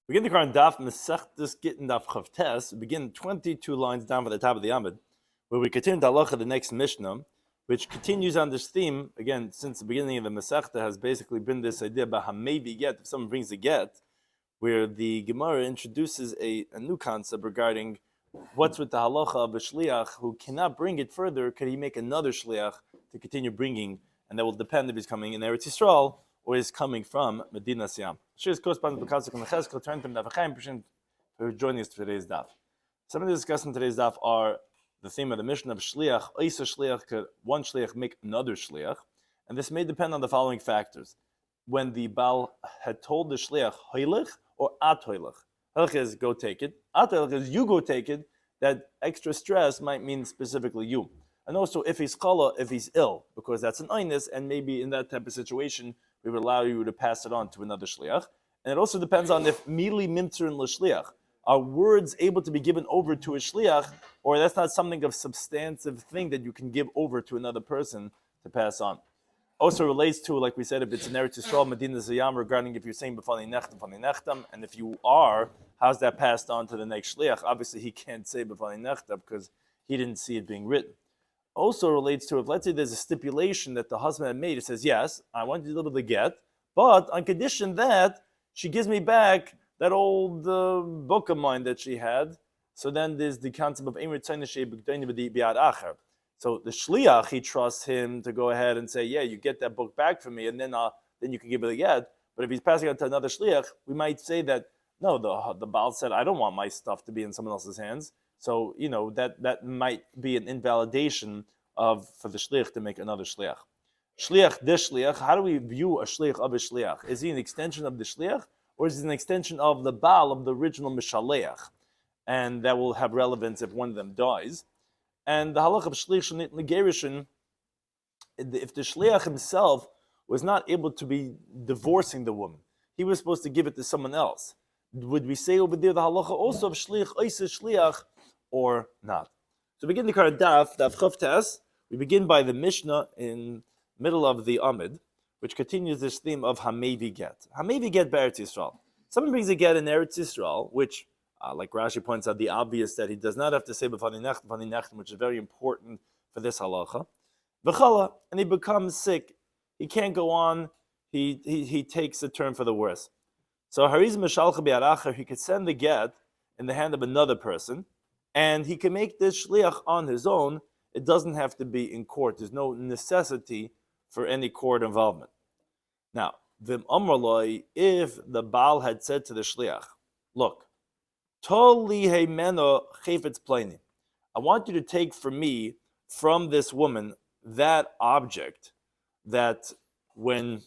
Begin the current Daf Mesech Gitin Daf. We begin 22 lines down from the top of the Amid, where we continue the halacha, the next Mishnah, which continues on this theme. Again, since the beginning of the Masechta has basically been this idea about hamevi get, if someone brings a get, where the Gemara introduces a new concept regarding what's with the halacha of a shliach who cannot bring it further. Could he make another shliach to continue bringing? And that will depend if he's coming in Eretz Yisrael or is coming from Medina Siyam. Shiur's correspondent to Kasuk and Cheskel turn to Daf Yomi for joining us for today's Daf. Some of the discussed in today's Daf are the theme of the mission of shliach. Oisa shliach, could one shliach make another shliach? And this may depend on the following factors. When the Baal had told the shliach, hoilech or at hoilech. Hoilech is go take it. At hoilech is you go take it. That extra stress might mean specifically you. And also if he's chala, if he's ill, because that's an einus, and maybe in that type of situation, we would allow you to pass it on to another shliach. And it also depends on if mili mimtzer and l'shliach. Are words able to be given over to a shliach, or that's not something of substantive thing that you can give over to another person to pass on? Also relates to, like we said, if it's an Eretz Yisrael, Medina Zayam, regarding if you're saying b'fani nechtam, and if you are, how's that passed on to the next shliach? Obviously, he can't say b'fani nechtam because he didn't see it being written. Also relates to if, let's say, there's a stipulation that the husband had made. It says, yes, I want you to deliver the get, but on condition that she gives me back that old book of mine that she had. So then there's the concept of Eimer Tzayne Shei B'Gdoini B'Di Bi'ad Acher. So the shliach, he trusts him to go ahead and say, yeah, you get that book back from me, and then you can give it the get. But if he's passing it to another shliach, we might say that, no, the Baal said, I don't want my stuff to be in someone else's hands. So, that might be an invalidation for the shliach to make another shliach. Shliach, this shliach, how do we view a shliach of a shliach? Is he an extension of the shliach, or is it an extension of the Baal, of the original Mishaleach? And that will have relevance if one of them dies. And the halach of shliach shenit negerishin, if the shliach himself was not able to be divorcing the woman, he was supposed to give it to someone else. Would we say over there the halacha also of shliach, oisa shliach, or not? So begin the current Daf Chavtes. We begin by the Mishnah in middle of the Amid, which continues this theme of hamevi get. Hamevi get be'eretz Yisrael. Someone brings a get in Eretz Yisrael, which, like Rashi points out, the obvious that he does not have to say b'fani nechtam, which is very important for this halacha. V'chala, and he becomes sick. He can't go on. He takes a turn for the worse. So hariz mishalcha bi'aracher, he could send the get in the hand of another person, and he can make this shliach on his own. It doesn't have to be in court. There's no necessity for any court involvement. Now, v'im amrloi, if the Baal had said to the shliach, look, toli heimeno chayfetz pleini, I want you to take from me, from this woman, that object that when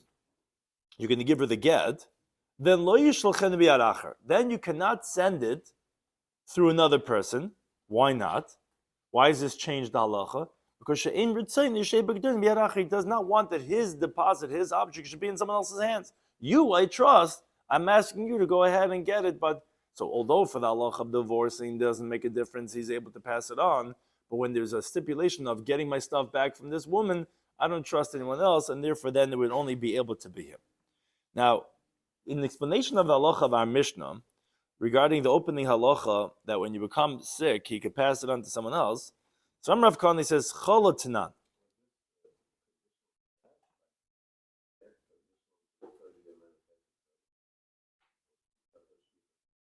you're going to give her the get, then lo yishlchen bi'aracher. Then you cannot send it through another person. Why not? Why is this changed halacha? Because she'ein ritzayin shei b'gdoin bi'aracher. He does not want that his deposit, his object, should be in someone else's hands. You, I trust. I'm asking you to go ahead and get it. But so, although for the halacha of divorcing doesn't make a difference, he's able to pass it on. But when there's a stipulation of getting my stuff back from this woman, I don't trust anyone else, and therefore then it would only be able to be him. Now, in the explanation of the halacha of our Mishnah, regarding the opening halacha that when you become sick, he could pass it on to someone else. So Rav Kani says, Chala Tanan.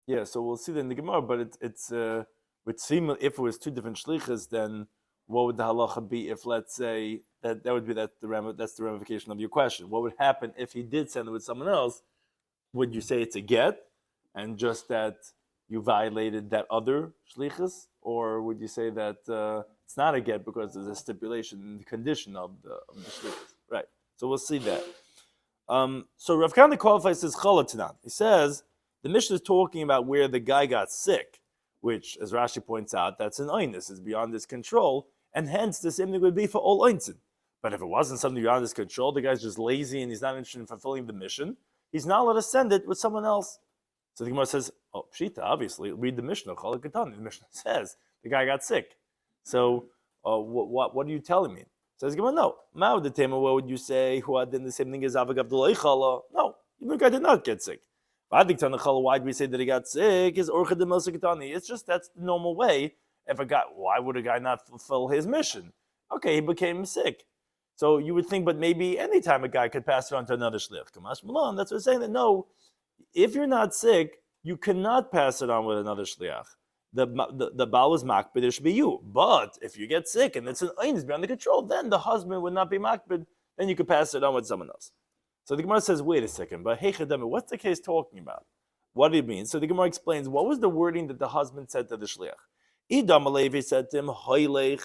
Yeah, so we'll see that in the Gemara, but it's would seem if it was two different shlichas, then what would the halacha be if, let's say, that would be that's the ramification of your question. What would happen if he did send it with someone else? Would you say it's a get, and just that you violated that other shlichus, or would you say that it's not a get because there's a stipulation in the condition of the shlichus? Right. So we'll see that. So Rav Kana qualifies as chalatanan. He says the Mishnah is talking about where the guy got sick, which, as Rashi points out, that's an oinus, is beyond his control, and hence the same thing would be for all oinsin. But if it wasn't something beyond his control, the guy's just lazy and he's not interested in fulfilling the mission, he's not allowed to send it with someone else. So the Gemara says, oh, Pshita, obviously, read the Mishnah, Chala Katan. The Mishnah says the guy got sick. So what are you telling me? Says the Gemara, no. Ma'od the Tema, what would you say? Who had done the same thing as Avagav Chala? No, the guy did not get sick. Why do we say that he got sick? Is orcha de milsikatani. It's just that's the normal way. If a guy, why would a guy not fulfill his mission? Okay, he became sick. So you would think, but maybe anytime a guy could pass it on to another shliach. Kamash Malon, that's what it's saying that no, if you're not sick, you cannot pass it on with another shliach. The Baal is makbid, it should be you. But if you get sick and it's an ain is beyond the control, then the husband would not be makbid, then you could pass it on with someone else. So the Gemara says, wait a second, but hey Chadami, what's the case talking about? What do you mean? So the Gemara explains, what was the wording that the husband said to the shliach? Idam Alevi said to him, Hoylech,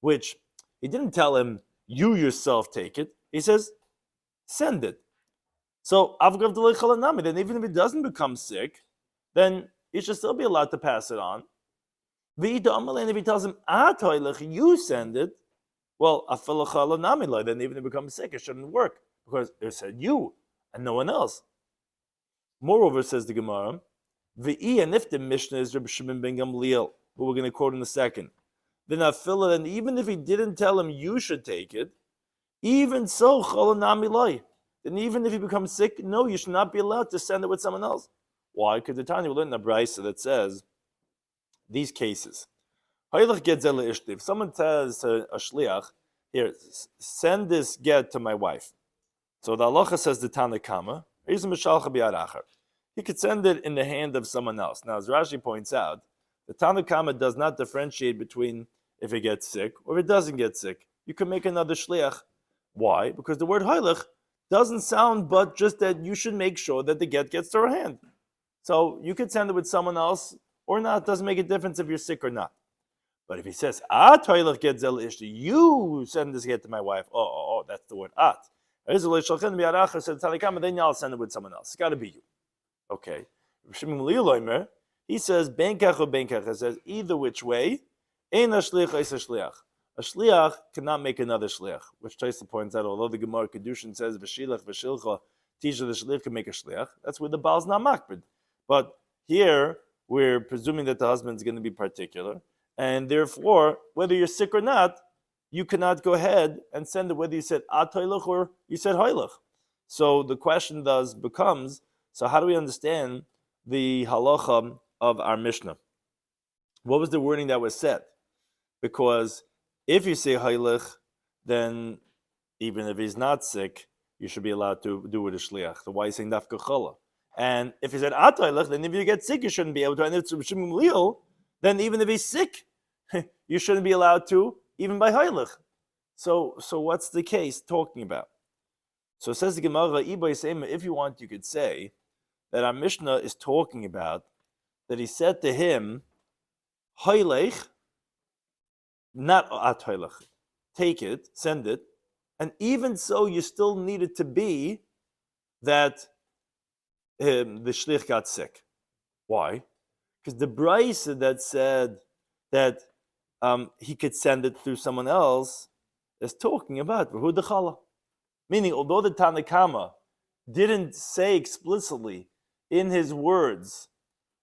which he didn't tell him, you yourself take it. He says, send it. So, then even if he doesn't become sick, then he should still be allowed to pass it on. And if he tells him, you send it, well, then even if he becomes sick, it shouldn't work because it said you and no one else. Moreover, says the Gemara, and if the Mishnah is Rabbi Shimon ben Gamliel, who we're going to quote in a second, then and even if he didn't tell him you should take it, even so, then even if he becomes sick, no, you should not be allowed to send it with someone else. Why? Because the Tanya will learn the brisa that says these cases. If someone tells a shliach, here, send this get to my wife. So the halacha says the Tana Kama, he could send it in the hand of someone else. Now, as Rashi points out, the Tana Kama does not differentiate between if it gets sick or if it doesn't get sick. You can make another shliach. Why? Because the word hailech doesn't sound but just that you should make sure that the get gets to her hand. So you could send it with someone else or not. It doesn't make a difference if you're sick or not. But if he says, hailech get zel ishti, you send this get to my wife. Oh, that's the word at. Then I'll send it with someone else. It's got to be you. Okay. He says, benkach or benkach. It says, either which way, ein hashliach eis hashliach. A shliach cannot make another shliach, which Taisa points out, although the Gemara Kedushin says, v'shilach v'shilcha, tisha the shliach can make a shliach, that's where the Baal's not makbid. But here, we're presuming that the husband's going to be particular, and therefore, whether you're sick or not, you cannot go ahead and send it whether you said at hoilach or you said hoilach. So the question thus becomes, so how do we understand the halacha of our Mishnah? What was the wording that was said? Because if you say hoilach, then even if he's not sick, you should be allowed to do with a shliach. So why is saying dafka chala? And if he said at hoilach, then if you get sick, you shouldn't be able to. And if it's Shimon Gamliel, then even if he's sick, you shouldn't be allowed to, even by hoilach. So what's the case talking about? So it says the Gemara, if you want, you could say that our Mishnah is talking about that he said to him, hoilach, not at hoilach, take it, send it, and even so, you still need it to be that the shlich got sick. Why? Because the brisa that said that he could send it through someone else is talking about v'hu dechala. Meaning, although the Tana Kama didn't say explicitly in his words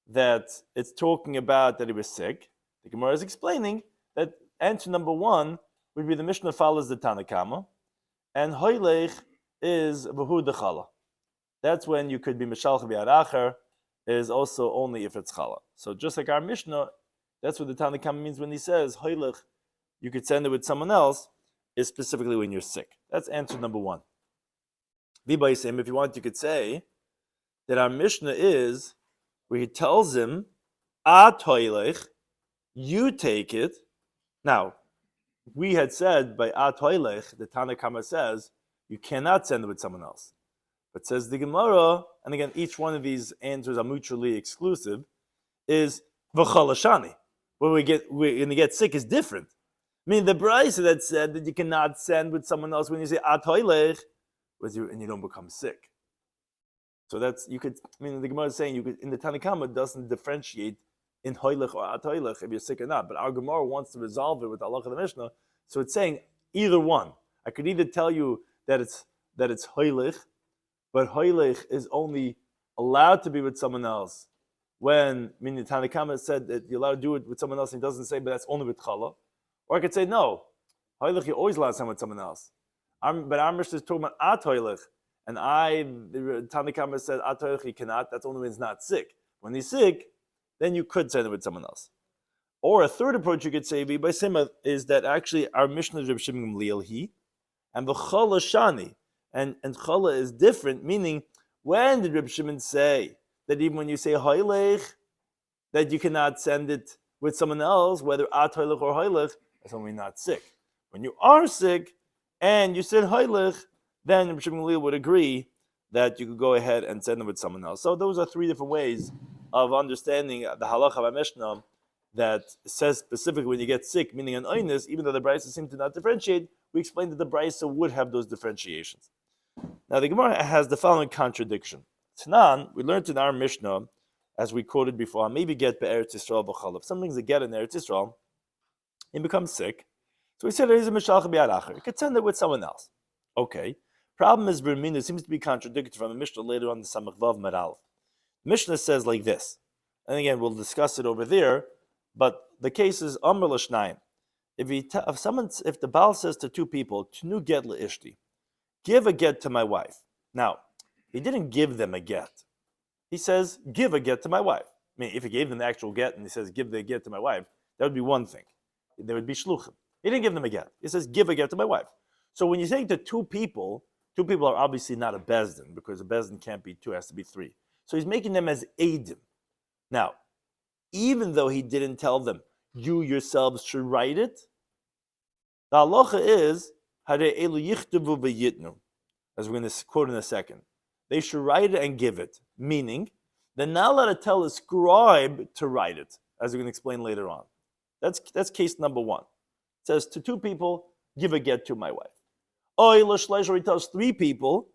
that it's talking about that he was sick, the Gemara is explaining that answer number one would be the Mishnah follows the Tana Kama, and hoilech is v'hu dechala. That's when you could be mishalch v'yaracher, is also only if it's chala. So just like our Mishnah, that's what the Tana Kama means when he says hoilech, you could send it with someone else, is specifically when you're sick. That's answer number one. V'bayisem, if you want, you could say that our Mishnah is where he tells him, at hoilech, you take it. Now, we had said by at hoilech, the Tana Kama says, you cannot send it with someone else. But says the Gemara, and again, each one of these answers are mutually exclusive, is v'chalashani. When we're going to get sick is different. I mean, the brisa that said that you cannot send with someone else when you say at hoilech, and you don't become sick. So that's, you could, I mean, the Gemara is saying, you could, in the Tana Kama, doesn't differentiate in hoilech or at hoilech if you're sick or not. But our Gemara wants to resolve it with Allah of the Mishnah. So it's saying either one. I could either tell you that it's hoilech, but hoilech is only allowed to be with someone else when, I mean, the Tana Kama said that you're allowed to do it with someone else, and he doesn't say, but that's only with chala. Or I could say, no, hoilech, you're always allowed to send with someone else. But our Mishnah is talking about at hoilech, and the Tanakama said, he cannot, that's only when he's not sick. When he's sick, then you could send it with someone else. Or a third approach you could say, is that actually our Mishnah is Rabbi Shimon Gamliel, and the Chala Shani. And Chala is different, meaning, when did Rabbi Shimon say that even when you say Hailech, that you cannot send it with someone else, whether At Hailech or Hailech, that's when we're not sick. When you are sick, and you said Hailech, then Rabbi Shimon Gamliel would agree that you could go ahead and send it with someone else. So those are three different ways of understanding the halacha of Mishnah that says specifically when you get sick, meaning an oinus, even though the Brisa seem to not differentiate, we explained that the Brisa would have those differentiations. Now the Gemara has the following contradiction. Tanan, we learned in our Mishnah, as we quoted before, maybe get be'eretz Yisrael b'chalav. Something's a get in Eretz Yisrael, he becomes sick. So we said he's a mishalach b'yad acher. You could send it with someone else. Okay. Problem is, Bermin, seems to be contradicted from a Mishnah later on the Samach Vav Meral. Mishnah says like this, and again we'll discuss it over there. But the case is Amr L'Shnayim. If the Baal says to two people, Tnu get le'ishti, give a get to my wife. Now, he didn't give them a get. He says, give a get to my wife. I mean, if he gave them the actual get and he says, give the get to my wife, that would be one thing. There would be shluchim. He didn't give them a get. He says, give a get to my wife. So when you're saying to two people are obviously not a bezdin, because a bezdin can't be two, it has to be three. So he's making them as eidim. Now, even though he didn't tell them, you yourselves should write it, the halacha is, as we're going to quote in a second. They should write it and give it, meaning they're not allowed to tell a scribe to write it, as we're going to explain later on. That's case number one. It says to two people, give a get to my wife. Or he tells three people,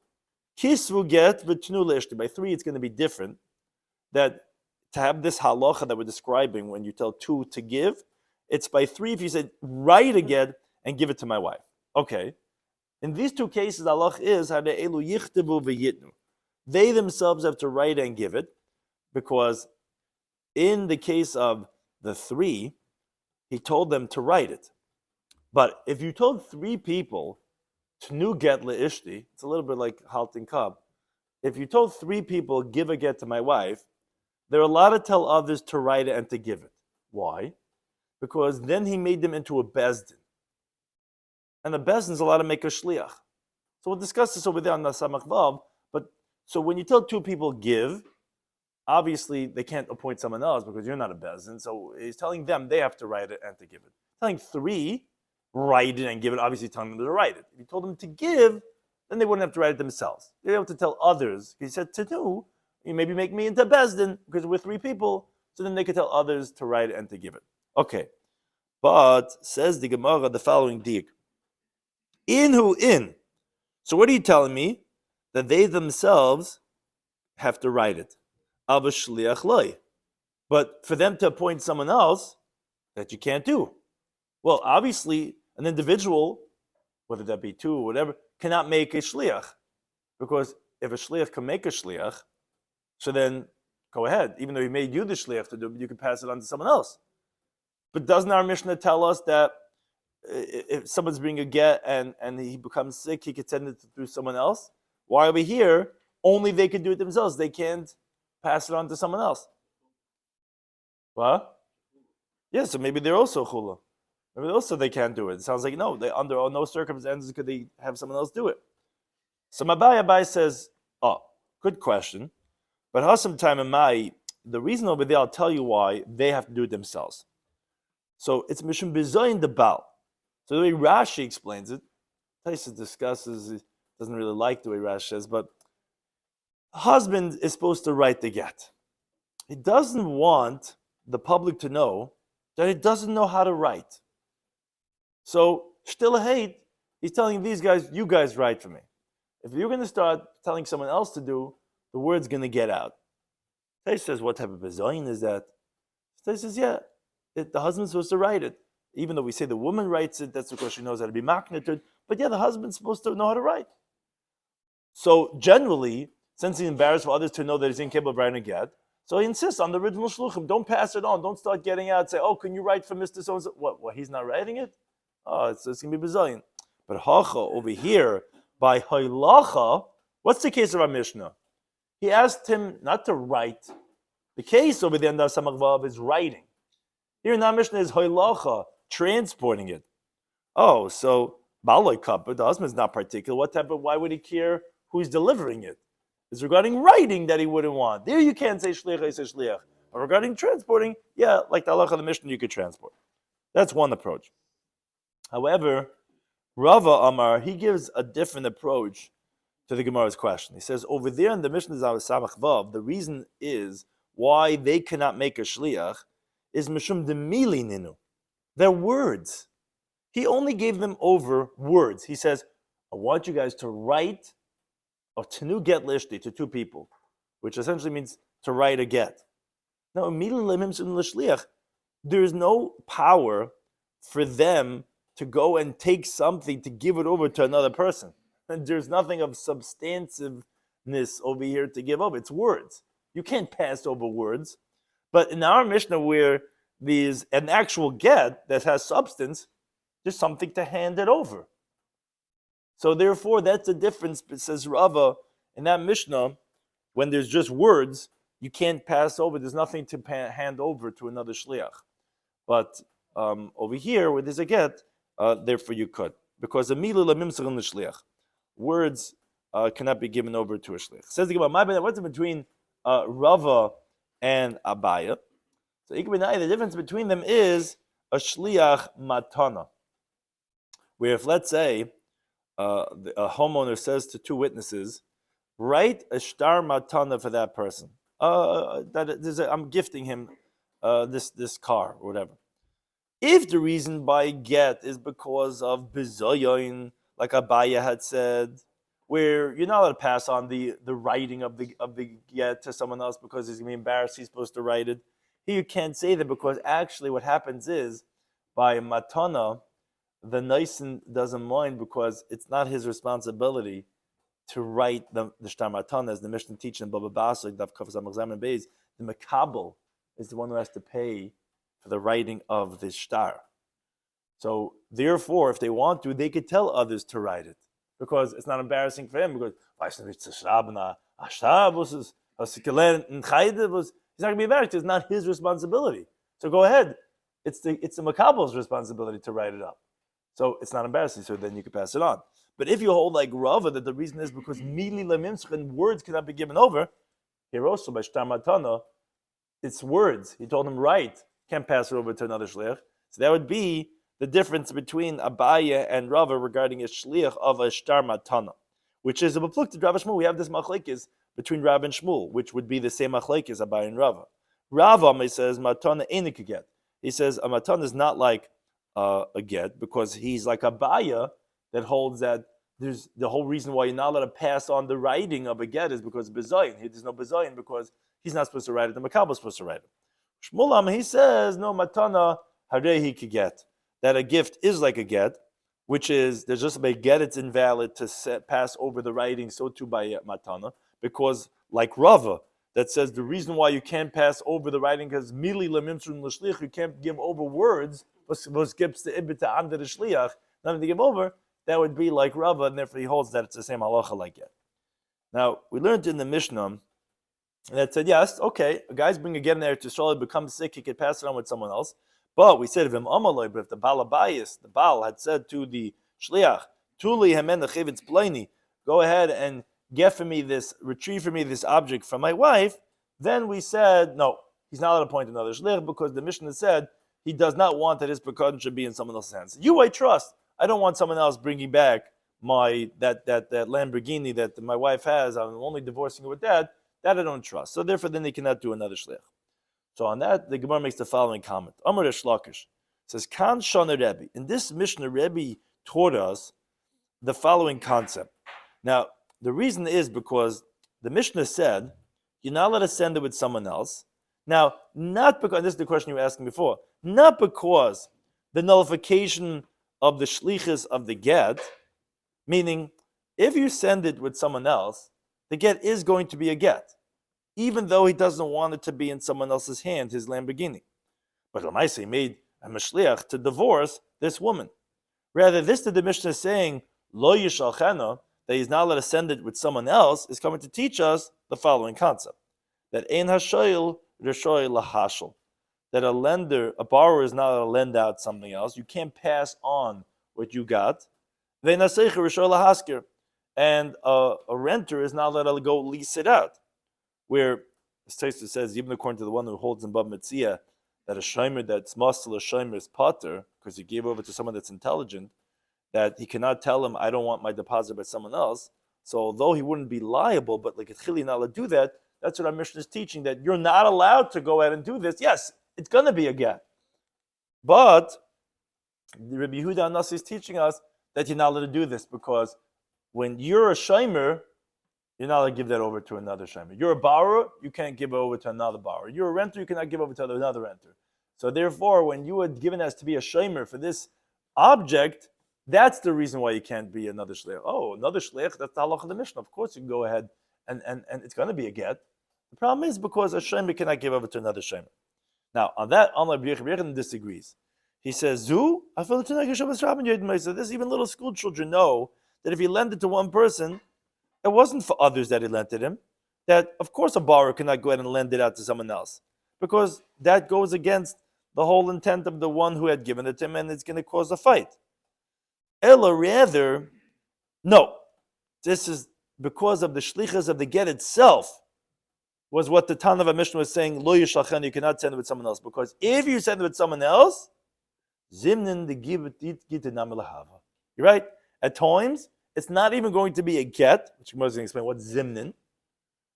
kisvu get v'tnu le'ishti. By three, it's going to be different. That to have this halacha that we're describing when you tell two to give, it's by three if you said, write a get and give it to my wife. Okay. In these two cases, halacha is, they themselves have to write and give it, because in the case of the three, he told them to write it. But if you told three people, Tnu get le'ishti, it's a little bit like halting kab. If you told three people, give a get to my wife, they're allowed to tell others to write it and to give it. Why? Because then he made them into a bezdin. And the bezdin is allowed to make a shliach. So we'll discuss this over there on the Samach Vav. But so when you tell two people give, obviously they can't appoint someone else because you're not a bezdin. So he's telling them they have to write it and to give it. Telling three, write it and give it, obviously telling them to write it. If you told them to give, then they wouldn't have to write it themselves. They'd have to tell others. He said to do, you maybe make me into bezdin because we're three people, so then they could tell others to write it and to give it. Okay, but says the Gemara the following diak: in. So what are you telling me? That they themselves have to write it. Ava shliach loy. But for them to appoint someone else, that you can't do. Well, obviously, an individual, whether that be two or whatever, cannot make a shliach, because if a shliach can make a shliach, so then go ahead. Even though he made you the shliach to do it, you can pass it on to someone else. But doesn't our Mishnah tell us that if someone's bringing a get and he becomes sick, he could send it through someone else? Why over here, only they can do it themselves. They can't pass it on to someone else. What? Yeah, so maybe they're also chula. Maybe also they can't do it. It sounds like no, they under no circumstances could they have someone else do it. So Abai says, oh, good question. But Hasam time in my, the reason over there, I'll tell you why they have to do it themselves. So it's Mishum Bizayin the Baal. So the way Rashi explains it, Taisa discusses, he doesn't really like the way Rashi says, but husband is supposed to write the get. He doesn't want the public to know that he doesn't know how to write. So, still hate, he's telling these guys, you guys write for me. If you're going to start telling someone else to do, the word's going to get out. Taisa says, what type of bizayin is that? Taisa says, yeah, the husband's supposed to write it. Even though we say the woman writes it, that's because she knows how to be makneted. But yeah, the husband's supposed to know how to write. So generally, since he's embarrassed for others to know that he's incapable of writing a get, so he insists on the original shluchim. Don't pass it on. Don't start getting out and say, oh, can you write for Mr. So-and-so? What, he's not writing it? Oh, it's going to be bazillion. But hacha over here, by halacha, What's the case of our Mishnah? He asked him not to write. The case over there in Daf Samach Vav is writing. Here in our Mishnah is hoilacha, transporting it. Oh, so Baloi Kappa, the husband's not particular. Why would he care who's delivering it? It's regarding writing that he wouldn't want. There you can't say shliach, you say shliach. But regarding transporting, yeah, like the halacha of the Mishnah, you could transport. That's one approach. However, Rava Amar, he gives a different approach to the Gemara's question. He says, over there in the Mishnah Samach Vav, the reason is why they cannot make a shliach is mishum demili ninu. They're words. He only gave them over words. He says, I want you guys to write a tenu get lishti to two people, which essentially means to write a get. Now, immediately, there's no power for them to go and take something to give it over to another person. And there's nothing of substantiveness over here to give over. It's words. You can't pass over words. But in our Mishnah, where there's an actual get that has substance, there's something to hand it over. So therefore, that's the difference, says Rava, in that Mishnah, when there's just words, you can't pass over. There's nothing to hand over to another shliach. But over here, where there's a get, therefore you could. Because words cannot be given over to a shliach. Says the Gemara, what's between Rava and Abaya? So the difference between them is a shliach matana. Where if, let's say, a homeowner says to two witnesses, write a shtar matana for that person. I'm gifting him this car or whatever. If the reason by get is because of bizoyon, like Abaya had said, where you're not allowed to pass on the writing of the get to someone else because he's going to be embarrassed, he's supposed to write it. Here you can't say that because actually what happens is by matana, the Naisen doesn't mind because it's not his responsibility to write the shtar matana, as the Mishnah teaches in Baba Basra, Daf Kaf Samach Zayin Beis. The makabel is the one who has to pay for the writing of the shtar. So therefore, if they want to, they could tell others to write it because it's not embarrassing for him. Because he's not going to be embarrassed. It's not his responsibility. So go ahead. It's the makabel's responsibility to write it up. So it's not embarrassing. So then you can pass it on. But if you hold like Rava that the reason is because mili lemimschen, words cannot be given over, here also by shtar matana, it's words. He told him write, can't pass it over to another shliach. So that would be the difference between Abaya and Rava regarding a shliach of a shtar matana, which is a bepluk to Rabbi Shmuel. We have this machlekes between Rav and Shmuel, which would be the same machlekes Abaya and Rava. Rava says matana ain't a get. He says a matana is not like a get because he's like Abaya that holds that there's the whole reason why you're not allowed to pass on the writing of a get is because of bezayin. There's no bezayin because he's not supposed to write it. The makabel is supposed to write it. Shmuel, he says no matana harehi could get. That a gift is like a get, which is there's just a get, it's invalid to pass over the writing, so too by matana, because like Rava, that says the reason why you can't pass over the writing is mili lemimsun l'shliach, you can't give over words, was gives the ibita under the shliach, nothing to give over, that would be like Rava, and therefore he holds that it's the same halacha like get. Now, we learned in the Mishnah that said, yes, okay, a guy's bringing a get in there to Yisrael, becomes sick, he could pass it on with someone else. But we said of him amaloi, but if the balabayis, the Baal, had said to the shliach, Tuli hemen chivitz pleini, go ahead and retrieve for me this object from my wife, then we said, no, he's not allowed to appoint another shliach because the Mishnah said he does not want that his precaution should be in someone else's hands. You I trust. I don't want someone else bringing back that Lamborghini that my wife has. I'm only divorcing her with that. That I don't trust. So therefore, then they cannot do another shliach. So on that, the Gemara makes the following comment. Amar Shlakish says, Kan Shana Rebbe. In this Mishnah, Rebbe taught us the following concept. Now, the reason is because the Mishnah said, you're not allowed to send it with someone else. Now, not because, this is the question you were asking before, not because the nullification of the shlichus of the get, meaning if you send it with someone else, the get is going to be a get, even though he doesn't want it to be in someone else's hand, his Lamborghini. But Lamaisa, he made a mashliach to divorce this woman. Rather, this to the Mishnah is saying, Lo yishalchena, that he's not allowed to send it with someone else is coming to teach us the following concept: that ein hashoyel reshoy lahashel, that a borrower is not allowed to lend out something else. You can't pass on what you got. And a renter is not allowed to go lease it out. Where the Taisa says, even according to the one who holds in Bab Metzia, that a shomer that's muscle a shomer is potter because he gave over to someone that's intelligent, that he cannot tell him, I don't want my deposit by someone else. So although he wouldn't be liable, but like a chili not allowed to do that, that's what our mission is teaching, that you're not allowed to go ahead and do this. Yes, it's going to be a get. But Rabbi Yehuda Anasi is teaching us that you're not allowed to do this because when you're a shomer, you're not allowed to give that over to another shomer. You're a borrower, you can't give it over to another borrower. You're a renter, you cannot give over to another renter. So therefore, when you were given as to be a shomer for this object, that's the reason why you can't be another shliach. Oh, another shliach, that's the halacha of the Mishnah. Of course you can go ahead and it's going to be a get. The problem is because a shomer cannot give over to another shomer. Now, on that, Rabbi Yochanan disagrees. He says, so this even little school children know that if you lend it to one person, it wasn't for others that he lent it him. That, of course, a borrower cannot go ahead and lend it out to someone else because that goes against the whole intent of the one who had given it to him, and it's going to cause a fight. Ella, rather, no. This is because of the shlichus of the get itself, was what the Tana of Mishnah was saying, lo yishalchen, you cannot send it with someone else. Because if you send it with someone else, zimnin the gitin lahava. You're right. At times, it's not even going to be a get, which I'm going to explain what's zimnin.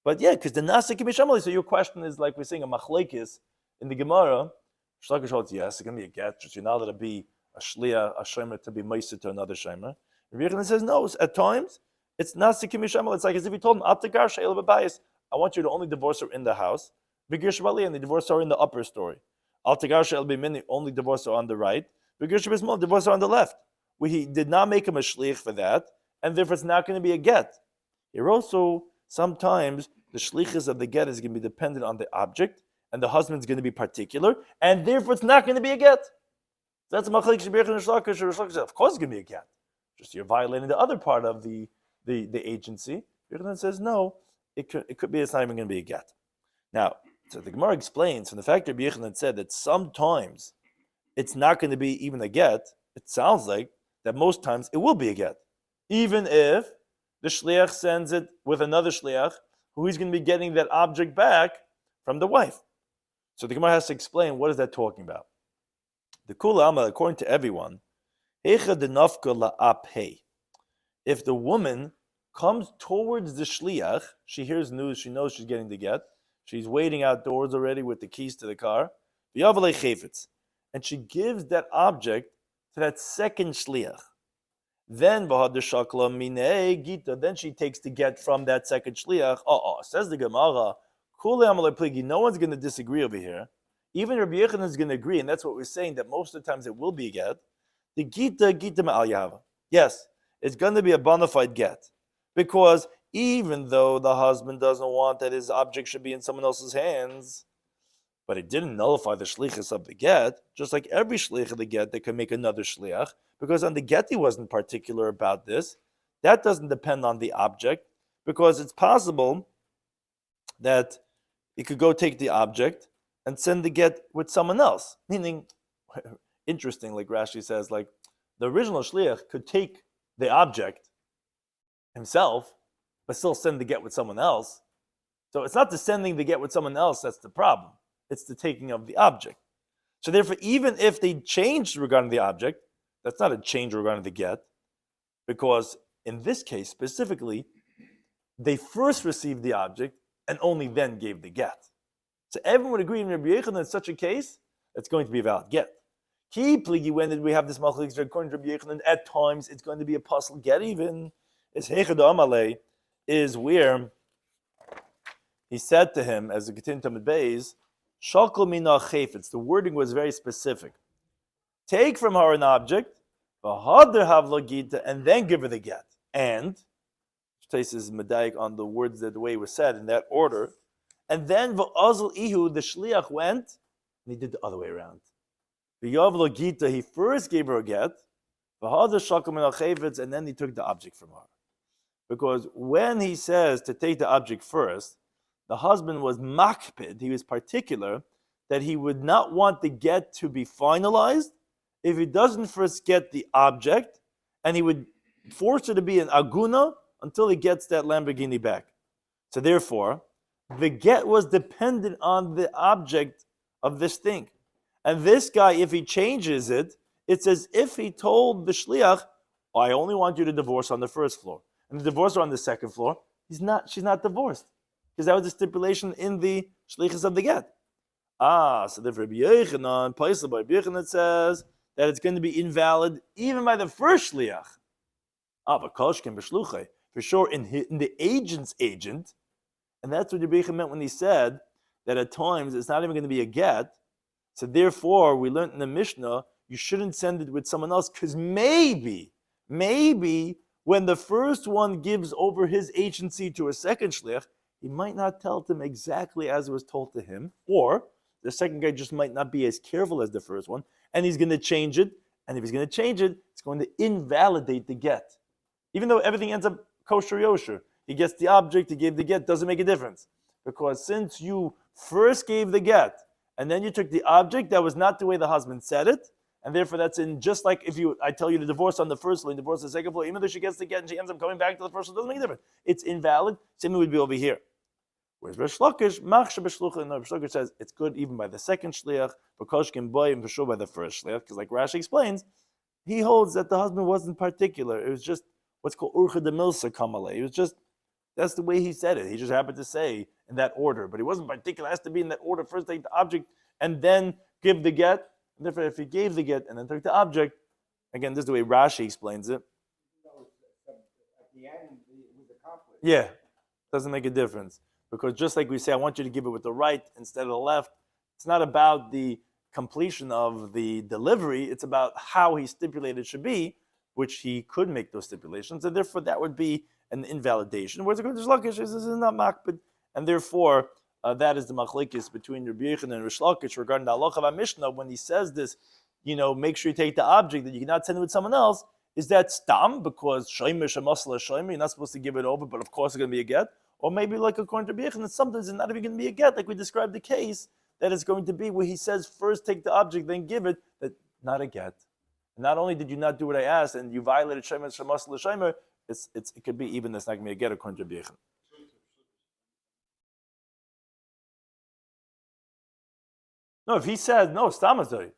But yeah, because the nasa can be shamali. So your question is like we're saying a machlekes in the Gemara. Shlakish holds yes, it can be a get. Just you're not allowed to be a shliach, a shomer to be meiser to another shomer. Rabbi Yochanan says no. At times, it's nasa can be shamali. It's like as if he told him, "Abtagar she'el b'bayis." I want you to only divorce her in the house. B'gir shvali, and they divorce her in the upper story. Abtagar she'el b'mini, only divorce her on the right. B'gir shvali, divorce her on the left. He did not make him a shliach for that, and therefore it's not going to be a get. Here also, sometimes the shlichus of the get is going to be dependent on the object, and the husband's going to be particular, and therefore it's not going to be a get. That's a machlek shebirch and shlakish. Of course, it's going to be a get. Just you're violating the other part of the agency. Yochanan says no. It could be. It's not even going to be a get. Now, so the Gemara explains from the fact that Rabbi Yochanan said that sometimes it's not going to be even a get. It sounds like that most times it will be a get, even if the shliach sends it with another shliach, who is going to be getting that object back from the wife. So the Gemara has to explain what is that talking about. The Kula Amal, according to everyone, if the woman comes towards the shliach, she hears news, she knows she's getting the get, she's waiting outdoors already with the keys to the car, and she gives that object to that second shliach. Then then she takes the get from that second shliach. Says the Gemara, no one's going to disagree over here. Even Rabbi Yochanan is going to agree, and that's what we're saying, that most of the times it will be a get. The gita ma'al yahava. Yes, it's going to be a bona fide get. Because even though the husband doesn't want that his object should be in someone else's hands, but it didn't nullify the shlichus of the get, just like every shlich of the get, they can make another shliach, because on the get he wasn't particular about this. That doesn't depend on the object, because it's possible that he could go take the object and send the get with someone else. Meaning, interesting, like Rashi says, like the original shliach could take the object himself, but still send the get with someone else. So it's not the sending the get with someone else that's the problem. It's the taking of the object. So therefore, even if they changed regarding the object, that's not a change regarding the get, because in this case specifically, they first received the object and only then gave the get. So everyone would agree in Rabbi Yochanan in such a case, it's going to be a valid get. Key pligi, when did we have this machlokes according to Rabbi Yochanan? At times, it's going to be a puzzle get even. Is Heichad Amalei, is where he said to him, as a Gitin Tamid Beis, Shakal mina chayfetz. The wording was very specific. Take from her an object, v'hader havla gita, and then give her the get. And, Tais is medayik on the words that the way it was said in that order. And then v'azal ihu, the shliach went, and he did the other way around. V'yavla gita, he first gave her a get, v'hader shakal mina chayfetz, and then he took the object from her. Because when he says to take the object first, the husband was makpid, he was particular, that he would not want the get to be finalized if he doesn't first get the object, and he would force her to be an aguna until he gets that Lamborghini back. So therefore, the get was dependent on the object of this thing. And this guy, if he changes it, it's as if he told the shliach, I only want you to divorce on the first floor. And the divorce on the second floor, she's not divorced. Because that was the stipulation in the shlichus of the get. So therefore, Rabbi Yochanan, Paisel by Rabbi Yochanan, says that it's going to be invalid even by the first shliach. But koshkin b'shluchai, for sure in the agent's agent, and that's what Rabbi Yochanan meant when he said that at times it's not even going to be a get. So therefore, we learned in the Mishnah, you shouldn't send it with someone else, because maybe when the first one gives over his agency to a second shliach, he might not tell it to him exactly as it was told to him, or the second guy just might not be as careful as the first one, and he's going to change it, and if he's going to change it, it's going to invalidate the get. Even though everything ends up kosher yosher, he gets the object, he gave the get, doesn't make a difference. Because since you first gave the get, and then you took the object, that was not the way the husband said it, and therefore that's in, just like if I tell you to divorce on the first floor, divorce on the second floor, even though she gets the get and she ends up coming back to the first floor, it doesn't make a difference. It's invalid. Same would be over here. Whereas Rish Lakish, Machshav Shlucha, no, Rish Lakish says it's good even by the second shliach, Bakoshkin boy, and for sure by the first shliach, because like Rashi explains, he holds that the husband wasn't particular. It was just what's called Urcha de Milsa Kamale. It was just, that's the way he said it. He just happened to say in that order, but he wasn't particular. It has to be in that order. First take the object and then give the get. And therefore, if he gave the get and then took the object, again, this is the way Rashi explains it. At the end, it was accomplished. Yeah, doesn't make a difference. Because just like we say, I want you to give it with the right instead of the left, it's not about the completion of the delivery, it's about how he stipulated it should be, which he could make those stipulations, and therefore that would be an invalidation. Whereas according to Rish Lakish, this is not makbid, and therefore that is the machlekes between Rabbi Yochanan and Rish Lakish regarding the halacha of Mishnah. When he says this, make sure you take the object, that you cannot send it with someone else. Is that stam, because shomer shemasla shomer, you're not supposed to give it over, but of course it's going to be a get? Or maybe like according to Rabbi Yochanan, sometimes it's not even going to be a get, like we described the case, that it's going to be where he says first take the object, then give it, that not a get. Not only did you not do what I asked, and you violated shomer shemasla shomer, it could be even that's not going to be a get according to Rabbi Yochanan. No, if he says no, stamazoi,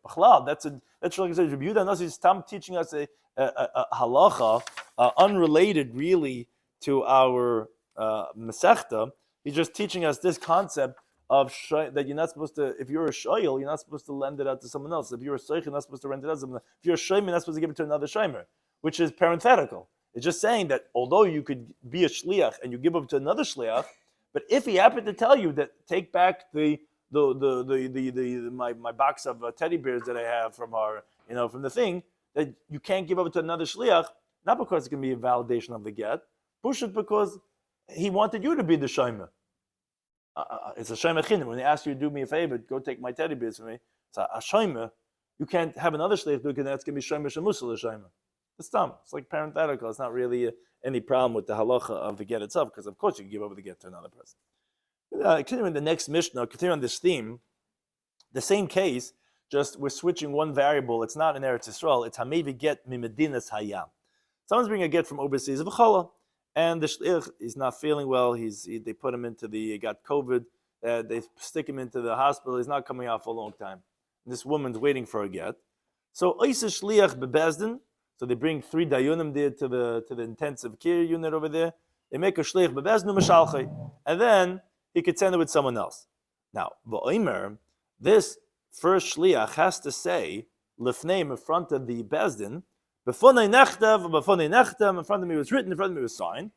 that's like Rabbi Yehuda. He's stam teaching us a halacha unrelated really to our Masechta. He's just teaching us this concept of that you're not supposed to. If you're a shoyel, you're not supposed to lend it out to someone else. If you're a soich, you're not supposed to rent it out to someone else. If you're a shomer, you're not supposed to give it to another shomer, which is parenthetical. It's just saying that although you could be a shliach and you give up to another shliach, but if he happened to tell you that take back my box of teddy bears that I have from our from the thing, that you can't give up to another shliach, not because it's going to be a validation of the get, push it because he wanted you to be the shomer. It's a shomer chinim. When he asks you to do me a favor, go take my teddy bears for me. It's a shomer. You can't have another shliach do it because that's going to be shomer shemusal shomer. It's dumb. It's like parenthetical. It's not really any problem with the halacha of the get itself, because of course you can give over the get to another person. Continuing the next Mishnah, continuing on this theme, the same case, just we're switching one variable. It's not in Eretz Yisrael. It's hamevi get mimedinas hayam. Someone's bringing a get from overseas of chala, and the shliach is not feeling well. They put him into he got COVID. They stick him into the hospital. He's not coming out for a long time. And this woman's waiting for a get. So oisa shliach bebezdin. So they bring 3 dayunim there to the intensive care unit over there. They make a shliach bebezdin mashalchay, and then he could send it with someone else. Now, v'oimer, this first shliach has to say lifneim in front of the bezdin, b'fonei nechtav, in front of me was written, in front of me was signed.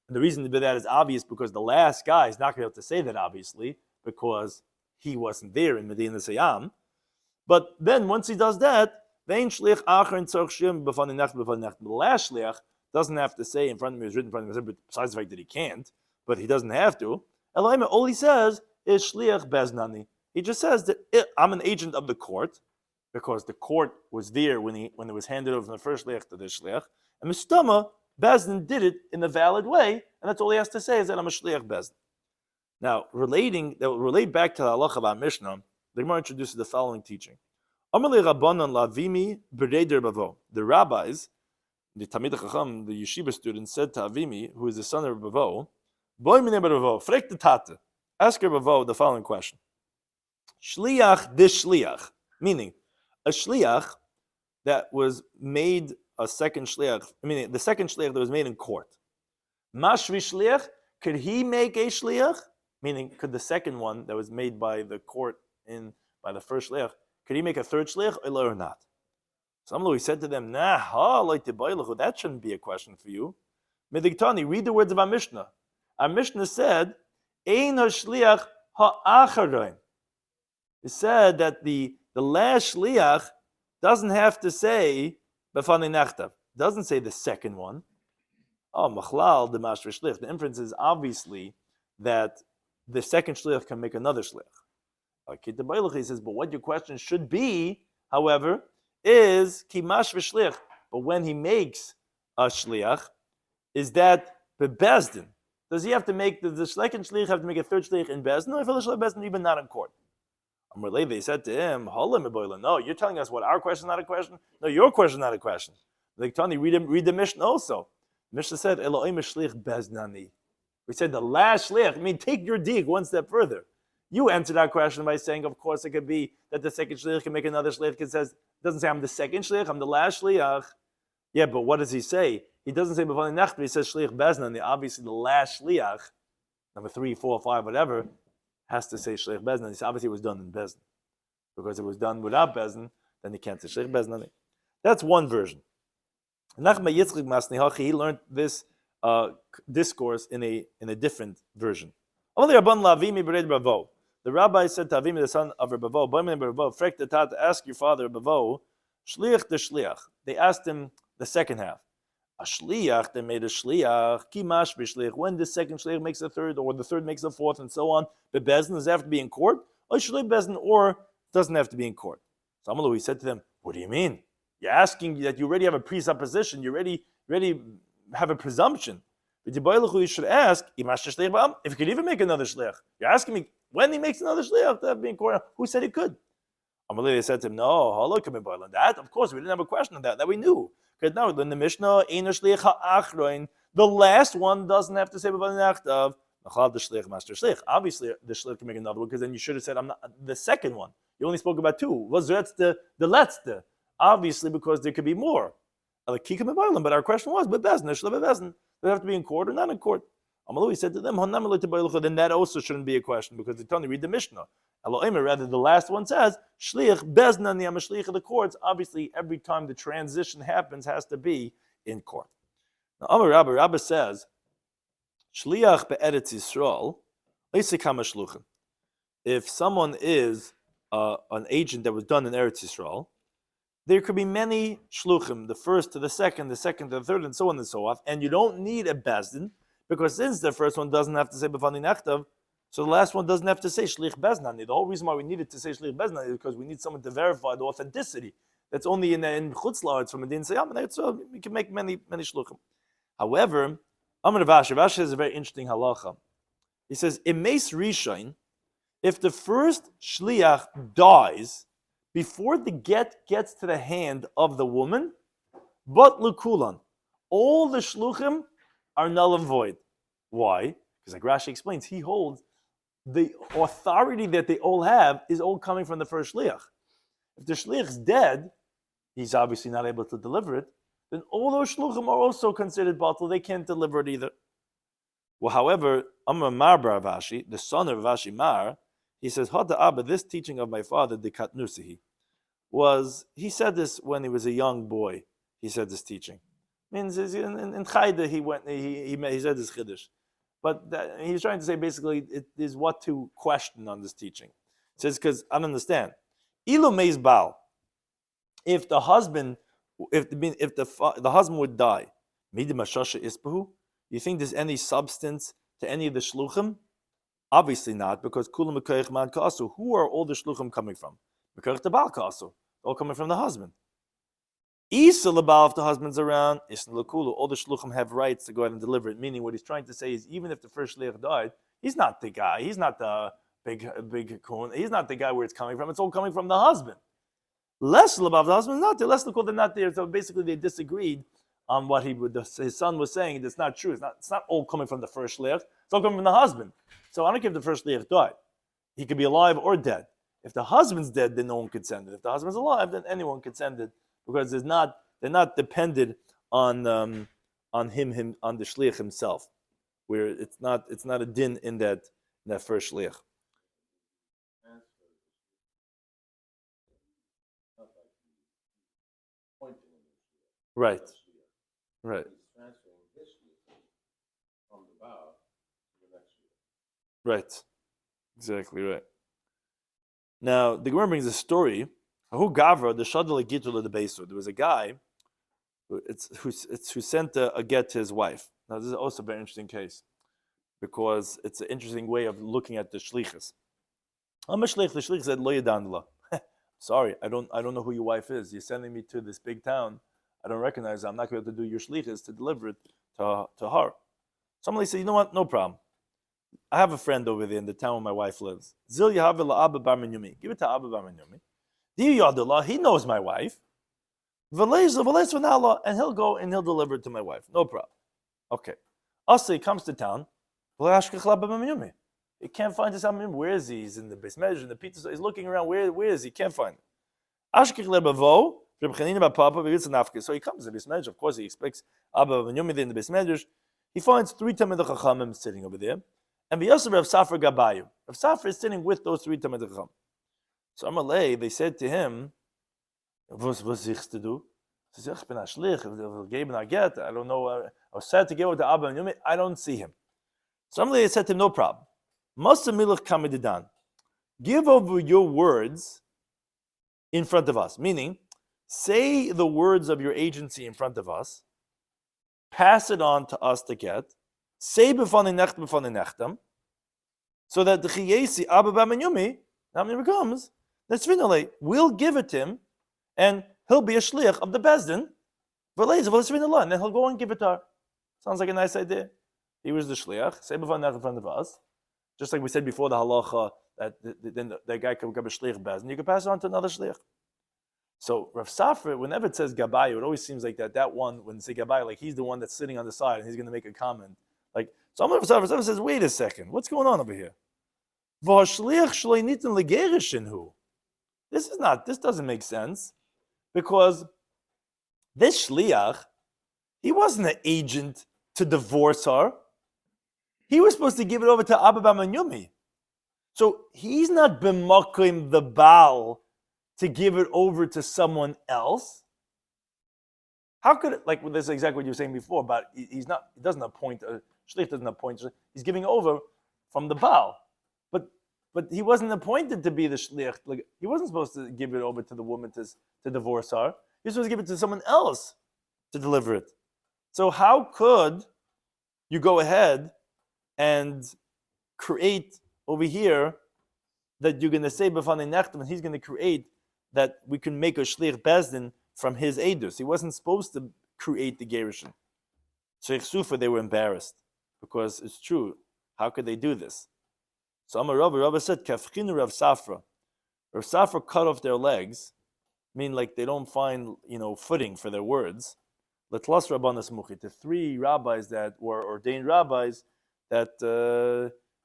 And the reason for that is obvious, because the last guy is not going to be able to say that, obviously, because he wasn't there in Medina Sayyam. But then once he does that, the last shliach doesn't have to say in front of me was written, in front of me, besides the fact that he can't, but he doesn't have to. All he says is shliach beznani. He just says that I'm an agent of the court, because the court was there when it was handed over from the first shliach to the shliach. And mistama, Bezdin did it in a valid way, and that's all he has to say is that I'm a shliach Bezdin. Now, that will relate back to the halacha of our Mishnah, the Gemara introduces the following teaching. Amalei Rabbanan Lavimi Bereder Bavo. The rabbis, the Talmid Chacham, the yeshiva student, said to Avimi, who is the son of Bavo, Boy mine Bavo, frek the tate. Ask her Bavo the following question. Shliach dis shliach, meaning a shliach that was made a second shliach, meaning the second shliach that was made in court. Mashvi shliach, could he make a shliach? Meaning, could the second one that was made by the court by the first shliach, could he make a third shliach or not? Some he said to them, that shouldn't be a question for you. Midigtani, read the words of our Mishnah. Our Mishnah said, Ein hashliach ha'acharon. It said that the last shliach doesn't have to say b'fanei nachtav. Doesn't say the second one. Oh, machlal the mashver shliach. The inference is obviously that the second shliach can make another shliach. He says, but what your question should be, however, is ki mashver shliach. But when he makes a shliach, is that bebezdin? Does he have to make the second shliach have to make a third shliach in bezdin, or if a shliach bezdin even not in court? They said to him, no, you're telling us what our question is not a question? No, your question is not a question. Like Tani, read the Mishnah also. Mishnah said, Elohim shliach beznani. We said the last shliach. I mean, take your dig one step further. You answered that question by saying, of course, it could be that the second shliach can make another shliach. It doesn't say I'm the second shliach, I'm the last shliach. Yeah, but what does he say? He doesn't say b'fanei nachtav, he says shliach beznani. Obviously, the last shliach, number 3, 4, 5, whatever, has to say shliach beznani. So obviously, it was done in bezdin. Because if it was done without bezdin, then he can't say shliach beznani. That's one version. Nachma Yitzchak Masnihachi, he learned this discourse in a different version. The rabbi said to Avimi, the son of Bavo, frek the tat, ask your father Bavo, shliach the shliach. They asked him the second half. A shliach, they made a shliach, ki mash b'shliach. When the second shliach makes a third, or the third makes a fourth, and so on, but bezdin does it have to be in court, or shliach bezdin, or doesn't have to be in court. So Amalu, he said to them, what do you mean? You're asking that you already have a presupposition, you already have a presumption. But you should ask, if you could even make another shliach. You're asking me when he makes another shliach to have been court. Who said he could? Amalei said to him, no, hello, come in that. Of course, we didn't have a question on that we knew. Because now in the Mishnah, the last one doesn't have to say b'fanei nachtav. Obviously, the shliach can make another one, because then you should have said, I'm not the second one. You only spoke about 2. That's the letzte. Obviously, because there could be more. But our question was, but bezdin, they have to be in court or not in court. Amalui said to them, then that also shouldn't be a question, because they tell me read the Mishnah. Rather, the last one says, shliach bezdin, I'm a shliach of the courts. Obviously, every time the transition happens, has to be in court. Now, Amar Rabba says, shliach be'eretz Yisrael, leisikama shluchim. If someone is an agent that was done in Eretz Yisrael, there could be many shluchim, the first to the second to the third, and so on and so on. And you don't need a bezdin, because since the first one doesn't have to say b'fanei nachtav, so the last one doesn't have to say shlich beznani. The whole reason why we needed to say shlich beznani is because we need someone to verify the authenticity. That's only in chutz la'aretz from a din sayam, so we can make many shluchim. However, Amar Rashi has a very interesting halacha. He says, Emes Rishon, if the first shliach dies before the get gets to the hand of the woman, but lukulan, all the shluchim are null and void. Why? Because like Rashi explains, he holds the authority that they all have is all coming from the first shliach. If the shliach's dead, he's obviously not able to deliver it, then all those shluchim are also considered batal. They can't deliver it either. Well, however, Amar Mar bar Avashi, the son of Avashi Mar, he says, Hada Abba, this teaching of my father, the Katnusihi, he said this when he was a young boy. He said this teaching. Means in Chayda he said this chiddush. But he's trying to say basically it is what to question on this teaching. It says, because I don't understand. Ilu meis bal, if the husband would die, midim hashasha ispahu, you think there's any substance to any of the shluchim? Obviously not, because kulam mekayich man kasu. Who are all the shluchim coming from? Mekayich the bal kasu, all coming from the husband. Isa Labal, if the husband's around, Isn Lakulu, all the shluchim have rights to go ahead and deliver it. Meaning, what he's trying to say is, even if the first shliach died, he's not the guy. He's not the big kohen. He's not the guy where it's coming from. It's all coming from the husband. Less Labal, the husband's not there. Less Lakul, they're not there. So basically, they disagreed on what his son was saying. That's not true. It's not all coming from the first shliach. It's all coming from the husband. So I don't care if the first shliach died. He could be alive or dead. If the husband's dead, then no one could send it. If the husband's alive, then anyone could send it, because they're not dependent on him on the shliach himself, where it's not a din in that first shliach. Right. Right. Exactly right. Now the Gemara brings a story. Who gavra the shadal gitul the beisur? There was a guy who sent a get to his wife. Now this is also a very interesting case, because it's an interesting way of looking at the shlichus. I'm a shlich. The shlich said lo yadanla. Sorry, I don't know who your wife is. You're sending me to this big town. I don't recognize her. I'm not going to be able to do your shlichus to deliver it to her. Somebody said, you know what? No problem. I have a friend over there in the town where my wife lives. Zil yahavil Abba bar Yumi. Give it to Abba bar Yumi. He knows my wife. And he'll go and he'll deliver it to my wife. No problem. Okay. Also, he comes to town. He can't find his Abba. Where is he? He's in the base measure, in the pizza. He's looking around. Where is he? Can't find him. So he comes to the base measure. Of course, he expects Abba Yumi there in the base measure. He finds 3 Talmidei Chachamim sitting over there. And V'yosef Rav Safra Gabayu. Rav Safra is sitting with those 3 Talmidei Chachamim. So Amalei, they said to him, "Was ich to do?" He says, "Ich bin a shlich. Gave a get. I don't know. I was sad to give it to Abba and Yumi. I don't see him." So Amalei said to him, "No problem. Masa milach kamididan. Give over your words in front of us. Meaning, say the words of your agency in front of us. Pass it on to us to get. Say b'fanei nechtam, so that the chiyesi Abba and Yumi now when it becomes." We'll give it to him, and he'll be a shliach of the bezdin. And then he'll go and give it to her. Sounds like a nice idea. He was the shliach. Say b'fan in front of us, just like we said before the halacha that then the guy can become a shliach bezdin. You can pass it on to another shliach. So Rav Safra, whenever it says gabayu, it always seems like that one when they say gabayu, like he's the one that's sitting on the side and he's going to make a comment. Like so, Rav Safra says, "Wait a second, what's going on over here?" This doesn't make sense, because this shliach, he wasn't an agent to divorce her. He was supposed to give it over to Abba bar Yumi. So he's not b'makom the Baal to give it over to someone else. How could it, like this is exactly what you were saying before, but he doesn't appoint a shliach, doesn't appoint, he's giving over from the Baal. But he wasn't appointed to be the shliach. Like he wasn't supposed to give it over to the woman to divorce her. He was supposed to give it to someone else to deliver it. So how could you go ahead and create over here that you're going to say b'fanei nechtam, and he's going to create that we can make a shliach bezdin from his edus? He wasn't supposed to create the gerushin. So Sufa, they were embarrassed, because it's true. How could they do this? So Amar Rabba said, "Kafchinu Rav Safra." Rav Safra cut off their legs, mean like they don't find footing for their words. Letlas Rabbanas Muchi, the 3 rabbis that were ordained rabbis, that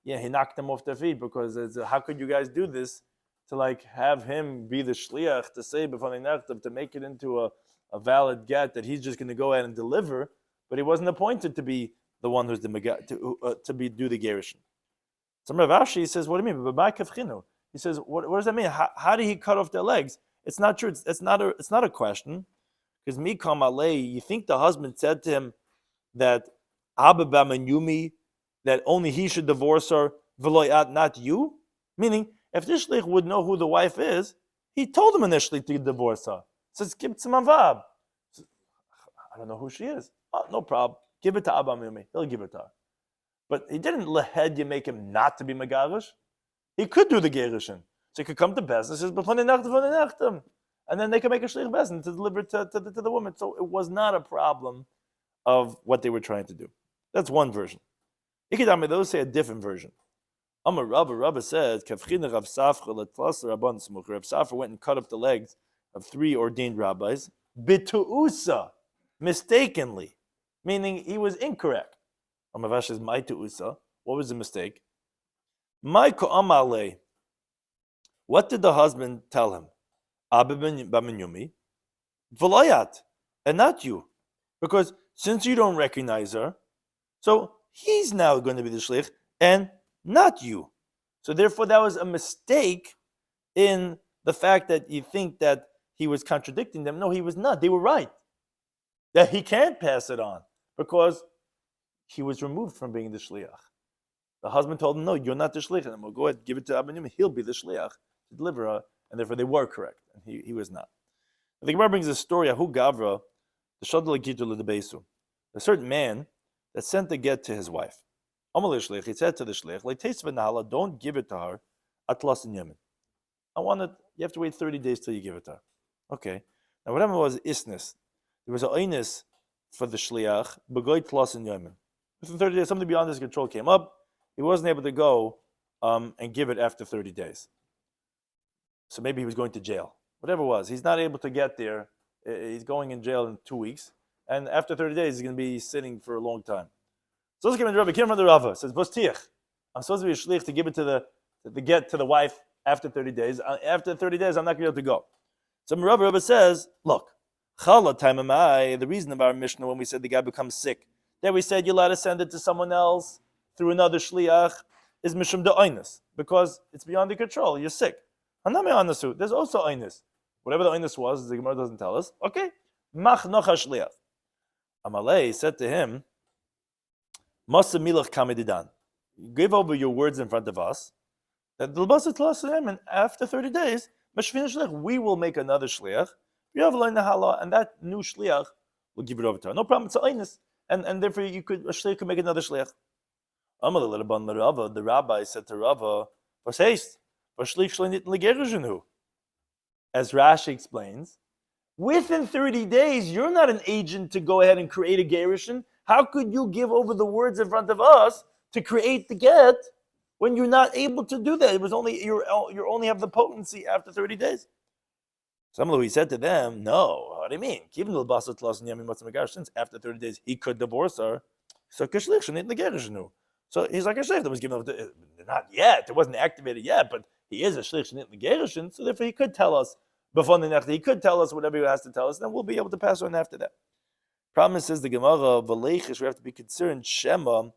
he knocked them off their feet, because how could you guys do this to have him be the shliach to say b'fanei nechtam, to make it into a valid get that he's just going to go ahead and deliver, but he wasn't appointed to be the one who's to do the gerushin. So Rav Ashi says, "What do you mean?" He says, "What does that mean? How did he cut off their legs?" It's not true. It's not a question, because mikam alei. You think the husband said to him that Abba bar Yumi, that only he should divorce her, v'loyat, not you? Meaning, if this shlich would know who the wife is, he told him initially to divorce her. Says, "Give it to Mavav." I don't know who she is. Oh, no problem. Give it to Abba Yumi. He'll give it to her. But he didn't lehed make him not to be megarish. He could do the gerushin. So he could come to business and says, "B'fanei nechtam." and then they can make a shlich bezdin to deliver it to the woman. So it was not a problem of what they were trying to do. That's one version. Ikidami, those say a different version. Amar Rabba says, Kavchina Rav Safra Latlas Rabban Smuch. Rav Safra went and cut up the legs of 3 ordained rabbis, bituusa, mistakenly, meaning he was incorrect. Amavash says, my tuusa. What was the mistake? My ko'amale. What did the husband tell him? Abba ben Yumi, V'layat, and not you. Because since you don't recognize her, so he's now going to be the shlich, and not you. So therefore, that was a mistake in the fact that you think that he was contradicting them. No, he was not. They were right. That he can't pass it on because he was removed from being the shliach. The husband told him, no, you're not the shliach. And we'll go ahead and give it to Abba Yumi. He'll be the shliach to deliver her. And therefore, they were correct. And he was not. The Gemara brings a story, Ahu Gavra, the Shadal Gitul the Besu. A certain man that sent a get to his wife. He said to the shliach, like Nahala, don't give it to her atlas in Yemen. You have to wait 30 days till you give it to her. Okay. Now what happened was isness. There was an oinus for the shliach, begoy tlas in Yemen. Within 30 days, something beyond his control came up. He wasn't able to go and give it after 30 days. So maybe he was going to jail. Whatever it was, he's not able to get there. He's going in jail in 2 weeks. And after 30 days, he's going to be sitting for a long time. So let's give him the Rabbi. Came from the Rava. Says, Bostiach. I'm supposed to be a shlich to give it to the get to the wife after 30 days. After 30 days, I'm not going to be able to go. So Rabbi says, look, Chala time am I, the reason of our Mishnah when we said the guy becomes sick, that we said you're allowed to send it to someone else through another shliach, is mishum de oinus, because it's beyond your control. You're sick. Haname anasu. There's also oinus. Whatever the oinus was, the Gemara doesn't tell us. Okay. Mach nocha shliach. Amalei said to him, Masa milach kamedidan. Give over your words in front of us. That the Labasa tells him, and after 30 days, we will make another shliach. And that new shliach will give it over to her. No problem. It's a oinus. And therefore a shliach could make another shliach. The rabbi said to Rava, as Rashi explains, within 30 days, you're not an agent to go ahead and create a gerushin. How could you give over the words in front of us to create the get when you're not able to do that? It was only you only have the potency after 30 days. He said to them, no, what do you mean? Since after 30 days he could divorce her, so so he's like a shliach that was given over to, not yet, it wasn't activated yet, but he is a shliach shenit l'gerushin, so therefore he could tell us before the next, he could tell us whatever he has to tell us, then we'll be able to pass on after that. Problem says the Gemara, v'leichish, we have to be concerned, Shema,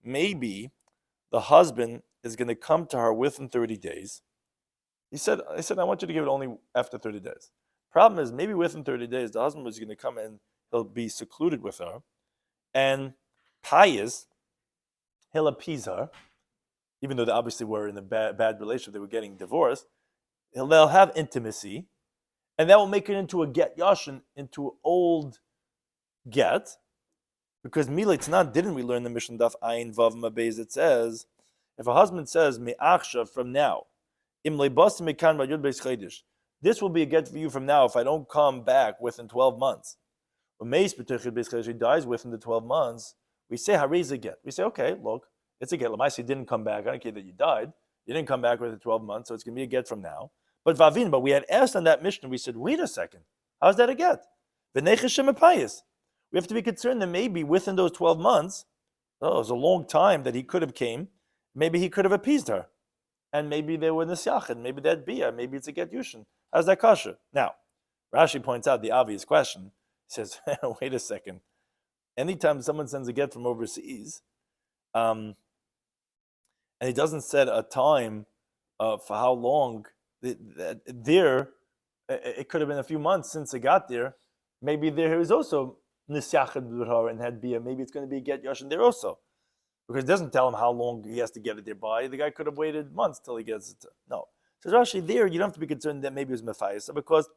maybe the husband is going to come to her within 30 days. I said, I want you to give it only after 30 days. Problem is, maybe within 30 days, the husband was going to come in, he'll be secluded with her, and pious, he'll appease her, even though they obviously were in a bad relationship, they were getting divorced. They'll have intimacy, and that will make it into a get yashin, into an old get, because milatznan, didn't we learn the Mishnah Daf Ayin Vav Mabez? It says, if a husband says me'achshav from now, im leibas mekan v'yud beis chaydish, this will be a get for you from now if I don't come back within 12 months. When meis b'techid beis chaydish dies within the 12 months, we say hariz a get. We say, okay, look, it's a get. Lamaisi didn't come back. I don't care that you died. You didn't come back within 12 months, so it's going to be a get from now. But Vavin, but we had asked on that Mishnah, we said, wait a second, how's that a get? We have to be concerned that maybe within those 12 months, it was a long time that he could have came, maybe he could have appeased her. And maybe they were nisyachin, maybe that'd be a, maybe it's a get yushin. How's that kasher? Now, Rashi points out the obvious question. He says, wait a second. Anytime someone sends a get from overseas, and he doesn't set a time for how long, it could have been a few months since it got there. Maybe there is also nisyachin with her and had bia. Maybe it's going to be a get yashin there also, because it doesn't tell him how long he has to get it there by. The guy could have waited months till he gets it. No, so Rashi there, you don't have to be concerned that maybe it was mefayis, because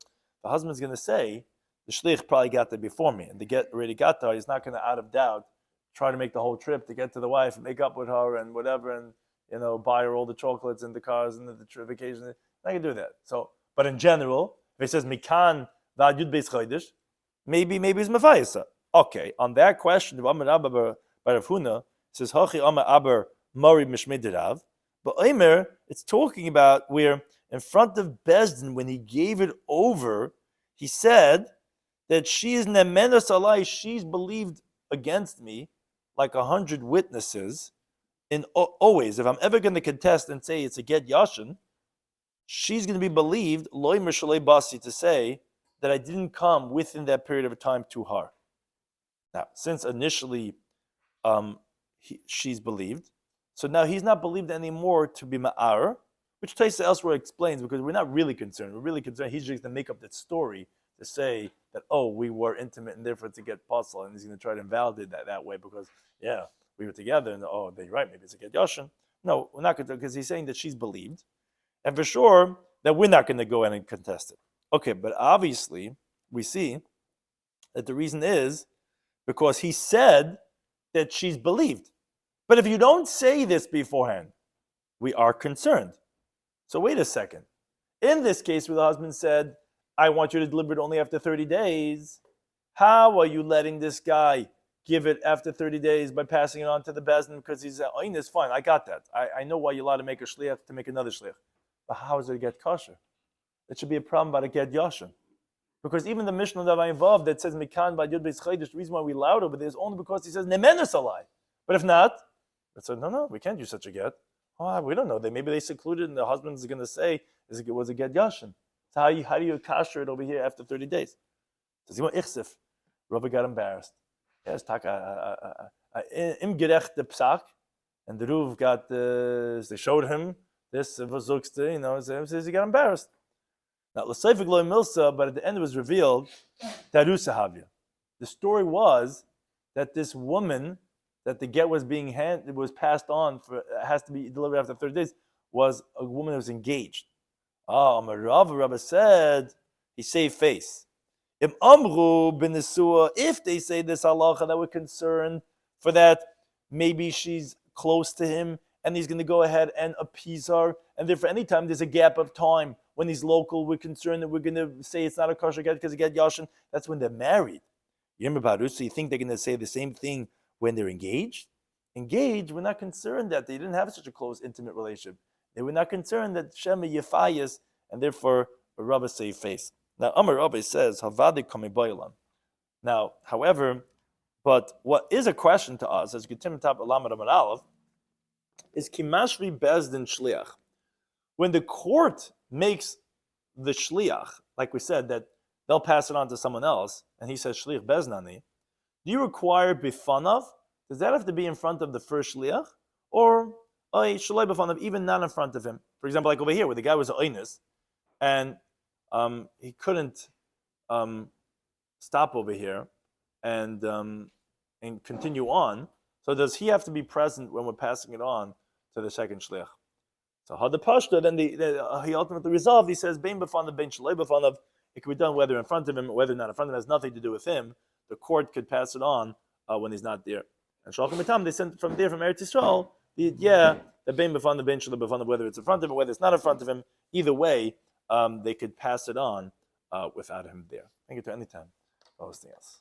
the husband's going to say the shlich probably got there before me, and the get already got there. He's not going to, out of doubt, try to make the whole trip to get to the wife, and make up with her, and whatever, and buy her all the chocolates and the cars and the trip vacation. Not going to do that. So, but in general, If it says Mikan Vad Yud Beis Chodesh, maybe it's Mefayasa. Okay, on that question of Amar Abba Bar Rav Huna, it says Hachi Amar Aber Mori Mishmei. But Omer, it's talking about where in front of Bezdin, when he gave it over, he said that she is Nemenas Alai, she's believed against me like 100 witnesses. And always, if I'm ever going to contest and say it's a get yashin, she's going to be believed, loy mishalei basi, to say that I didn't come within that period of time to her. Now, since initially she's believed, so now he's not believed anymore to be ma'ar, which Taisa elsewhere explains, because we're not really concerned. We're really concerned he's just going to make up that story to say that, oh, we were intimate and therefore to get puzzle, and he's going to try to invalidate that way because, yeah, we were together, and oh, they're right, maybe it's a get yashin. No, we're not going to, because he's saying that she's believed, and for sure that we're not going to go in and contest it. Okay, but obviously we see that the reason is because he said that she's believed. But if you don't say this beforehand, we are concerned. So wait a second. In this case where the husband said, I want you to deliver it only after 30 days, how are you letting this guy give it after 30 days by passing it on to the bezdin because he's it's fine, I got that. I know why you're allowed to make a shliach to make another shliach. But how is it a get kosher? It should be a problem about a get yashin. Because even the Mishnah that I involved that says Mikan by Yud Beis Chodesh, the reason why we allowed over there is only because he says Nemenes alai. But if not, it said no, we can't use such a get. Oh, we don't know. Maybe they secluded and the husband's going to say it was a get yashin. So how do you kasher it over here after 30 days? Says he went ichsif. Rabbi got embarrassed. Yes, im gerechte psak, and the Ruv got they showed him this versuchste, says he got embarrassed. Now l'seifik lo milsa, but at the end it was revealed tarusa havya. The story was that this woman that the get was was passed on for has to be delivered after 30 days was a woman who was engaged. Rabbi said he saved face. If they say this halacha that we're concerned for that, maybe she's close to him and he's going to go ahead and appease her. And therefore, anytime there's a gap of time when he's local, we're concerned that we're going to say it's not a kosher get because of get yashin. That's when they're married. So you think they're going to say the same thing when they're engaged? Engaged, we're not concerned that they didn't have such a close, intimate relationship. They were not concerned that Shema Yefayas, and therefore a Rabbi saved face. Now, Amar Rabbi says, Havadi kami boilam. Now, however, but what is a question to us, as Gitin Daf Lamed Amar Aleph, is Kimashri Bezdin Shliach. When the court makes the Shliach, like we said, that they'll pass it on to someone else, and he says Shliach Beznani, do you require Bifanav? Does that have to be in front of the first Shliach? Or Shalai Bifanav, even not in front of him? For example, like over here, where the guy was a Oinus, and he couldn't stop over here and continue on. So does he have to be present when we're passing it on to the second shliach? So how the pashta, then he ultimately resolved. He says bein b'fanav, bein shalei b'fanav. It can be done whether in front of him or whether not in front of him. It has nothing to do with him. The court could pass it on when he's not there. And Shalchim Mitam, they sent from there from Eretz Yisrael. The bein b'fanav, bein shalei b'fanav, whether it's in front of him or whether it's not in front of him. Either way, they could pass it on without him there. I think it to any time. Anything else?